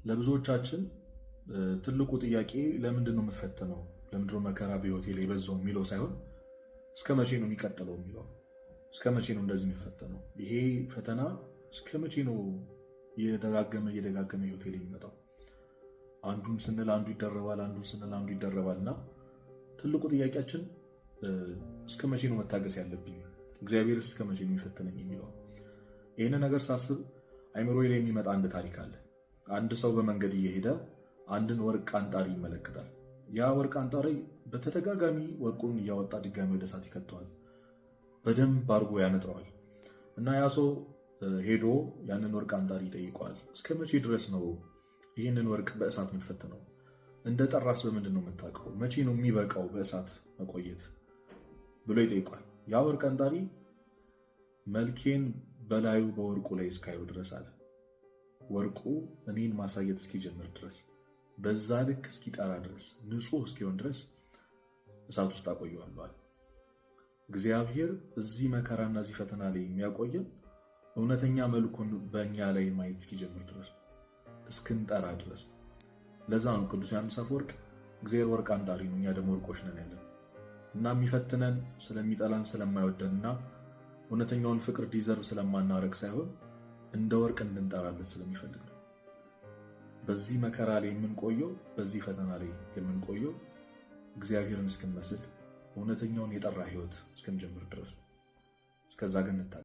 ለብዙዎቻችን ትልቁ ጥያቄ ለምንድን ነው የምፈተነው? ለምንድን ነው መከራ በህይወቴ ላይ በዛው የሚለው ሳይሆን እስከ መቼ ነው የሚቀጥለው የሚለው። እስከ መቼ ነው እንደዚህ የሚፈተነው? ይሄ ፈተና እስከ መቼ ነው እየደጋገመ ህይወቴ ላይ የሚመጣው? አንዱን ስንል አንዱ ይደረባል፣ አንዱን ስንል አንዱ ይደረባል እና ትልቁ ጥያቄያችን እስከ መቼ ነው መታገስ ያለብኝ? እግዚአብሔር እስከ መቼ ነው የሚፈትነኝ የሚለው። ይህን ነገር ሳስብ አይምሮዬ ላይ የሚመጣ አንድ ታሪክ አለ። አንድ ሰው በመንገድ እየሄደ አንድን ወርቅ አንጣሪ ይመለከታል። ያ ወርቅ አንጣሪ በተደጋጋሚ ወርቁን እያወጣ ድጋሚ ወደ እሳት ይከተዋል፣ በደንብ አድርጎ ያነጥረዋል። እና ያ ሰው ሄዶ ያንን ወርቅ አንጣሪ ይጠይቀዋል። እስከ መቼ ድረስ ነው ይህንን ወርቅ በእሳት የምትፈትነው? እንደ ጠራስ በምንድን ነው የምታውቀው? መቼ ነው የሚበቃው በእሳት መቆየት ብሎ ይጠይቋል። ያ ወርቅ አንጣሪ መልኬን በላዩ በወርቁ ላይ እስካየው ድረስ አለ። ወርቁ እኔን ማሳየት እስኪጀምር ድረስ፣ በዛ ልክ እስኪጠራ ድረስ፣ ንጹህ እስኪሆን ድረስ እሳት ውስጥ አቆየዋለሁ። እግዚአብሔር እዚህ መከራና እዚህ ፈተና ላይ የሚያቆየን እውነተኛ መልኩን በእኛ ላይ ማየት እስኪጀምር ድረስ፣ እስክንጠራ ድረስ። ለዛ ነው ቅዱስ ዮሐንስ አፈወርቅ እግዚአብሔር ወርቅ አንጣሪ ነው፣ እኛ ደግሞ ወርቆች ነን ያለን። እና የሚፈትነን ስለሚጠላን ስለማይወደንና እውነተኛውን ፍቅር ዲዘርቭ ስለማናረግ ሳይሆን እንደ ወርቅ እንድንጠራለት ስለሚፈልግ ነው። በዚህ መከራ ላይ የምንቆየው፣ በዚህ ፈተና ላይ የምንቆየው እግዚአብሔርን እስክንመስል እውነተኛውን የጠራ ህይወት እስክንጀምር ድረስ ነው። እስከዛ ግን